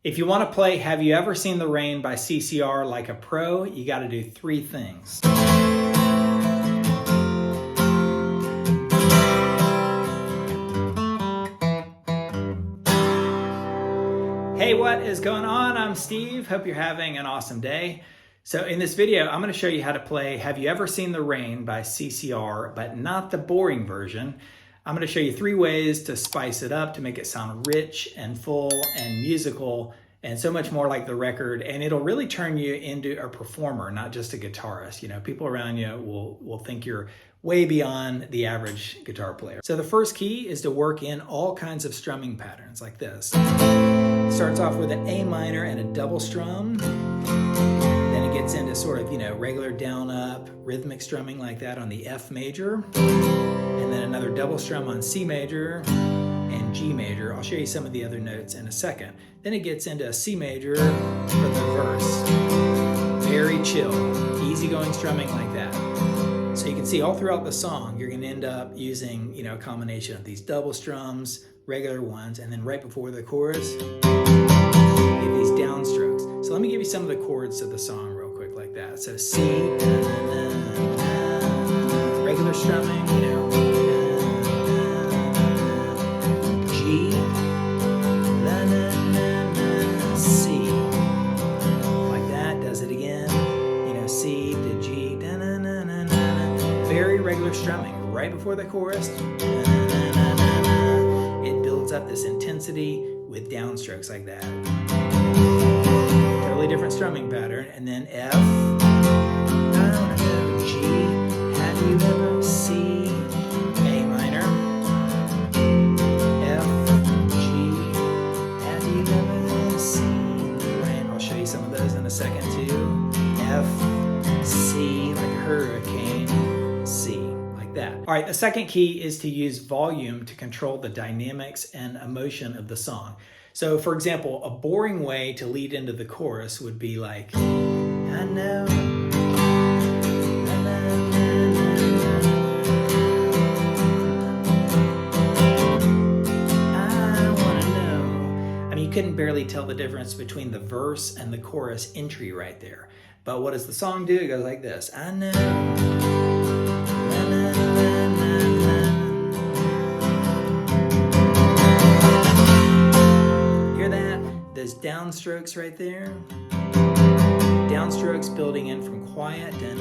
If you want to play Have You Ever Seen the Rain by CCR like a pro, you got to do three things. Hey, what is going on? I'm Steve. Hope you're having an awesome day. So in this video, I'm going to show you how to play Have You Ever Seen the Rain by CCR, but not the boring version. I'm going to show you three ways to spice it up to make it sound rich and full and musical and so much more like the record. And it'll really turn you into a performer, not just a guitarist. You know, people around you will think you're way beyond the average guitar player. So the first key is to work in all kinds of strumming patterns like this. It starts off with an A minor and a double strum. Then it gets into sort of, regular down up rhythmic strumming like that on the F major. And then another double strum on C major and G major. I'll show you some of the other notes in a second. Then it gets into a C major for the verse. Very chill, easygoing strumming like that. So you can see all throughout the song, you're going to end up using, a combination of these double strums, regular ones, and then right before the chorus, you get these downstrokes. So let me give you some of the chords to the song real quick like that. So C, regular strumming, G, C, like that, does it again, C to G, very regular strumming right before the chorus. It builds up this intensity with downstrokes like that. Totally different strumming pattern. And then F, G, have you ever seen A minor, F, G, have you ever seen the rain? I'll show you some of those in a second too. F, C, like a hurricane, C, like that. All right, the second key is to use volume to control the dynamics and emotion of the song. So for example, a boring way to lead into the chorus would be like, I know, I wanna know. I mean, you couldn't barely tell the difference between the verse and the chorus entry right there. But what does the song do? It goes like this. I know. Hear that? Those downstrokes right there. Downstrokes building in from quiet to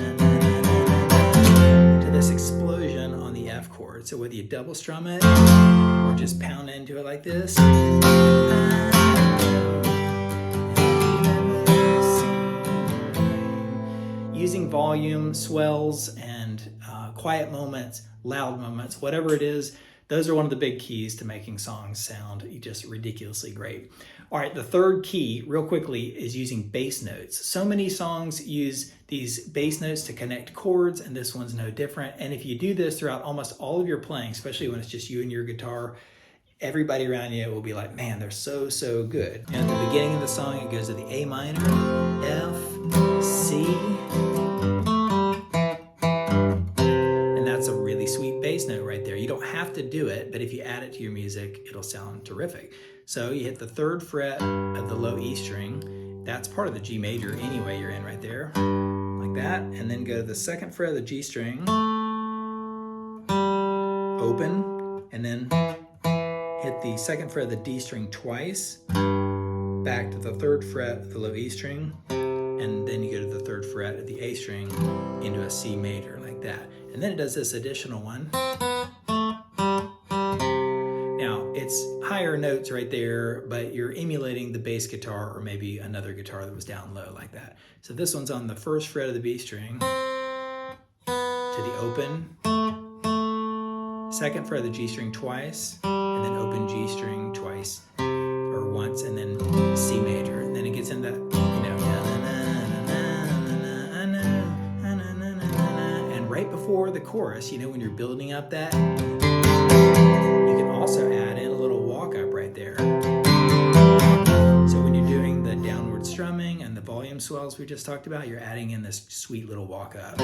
this explosion on the F chord. So whether you double strum it or just pound into it like this. Using volume, swells, and quiet moments, loud moments, whatever it is, those are one of the big keys to making songs sound just ridiculously great. All right, the third key, real quickly, is using bass notes. So many songs use these bass notes to connect chords, and this one's no different. And if you do this throughout almost all of your playing, especially when it's just you and your guitar, everybody around you will be like, man, they're so, so good. And at the beginning of the song, it goes to the A minor, F, C, and that's a really sweet bass note right there. You don't have to do it, but if you add it to your music, it'll sound terrific. So you hit the third fret of the low E string. That's part of the G major anyway you're in right there, like that. And then go to the second fret of the G string, open, and then hit the second fret of the D string twice, back to the third fret of the low E string, and then you go to the third fret of the A string into a C major like that. And then it does this additional one. Now, it's higher notes right there, but you're emulating the bass guitar or maybe another guitar that was down low like that. So this one's on the first fret of the B string to the open, second fret of the G string twice, and then open G string twice or once, and then C major. And then it gets into that, and right before the chorus, when you're building up that, you can also add in a little walk up right there. So when you're doing the downward strumming and the volume swells we just talked about, you're adding in this sweet little walk up.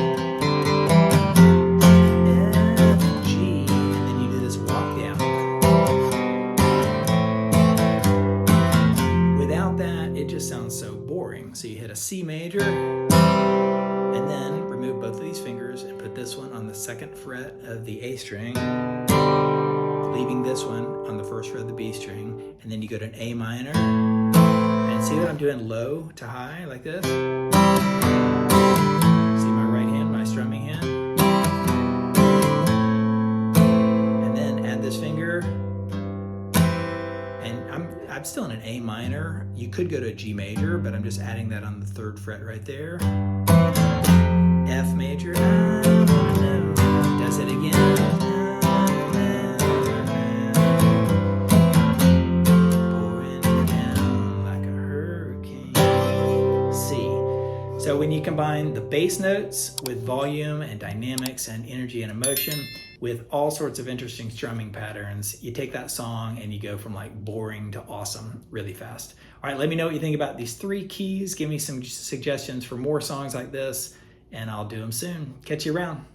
Without that, just sounds so boring. So you hit a C major, and then remove both of these fingers and put this one on the 2nd fret of the A string, leaving this one on the 1st fret of the B string, and then you go to an A minor, and see that I'm doing low to high like this? See my right hand, my strumming hand? And then add this finger, and I'm still in an A minor. You could go to a G major, but I'm just adding that on the 3rd fret right there. F major, does it again. Pouring down like a hurricane. C. So when you combine the bass notes with volume and dynamics and energy and emotion with all sorts of interesting strumming patterns, you take that song and you go from like boring to awesome really fast. All right, let me know what you think about these 3 keys. Give me some suggestions for more songs like this, and I'll do them soon. Catch you around.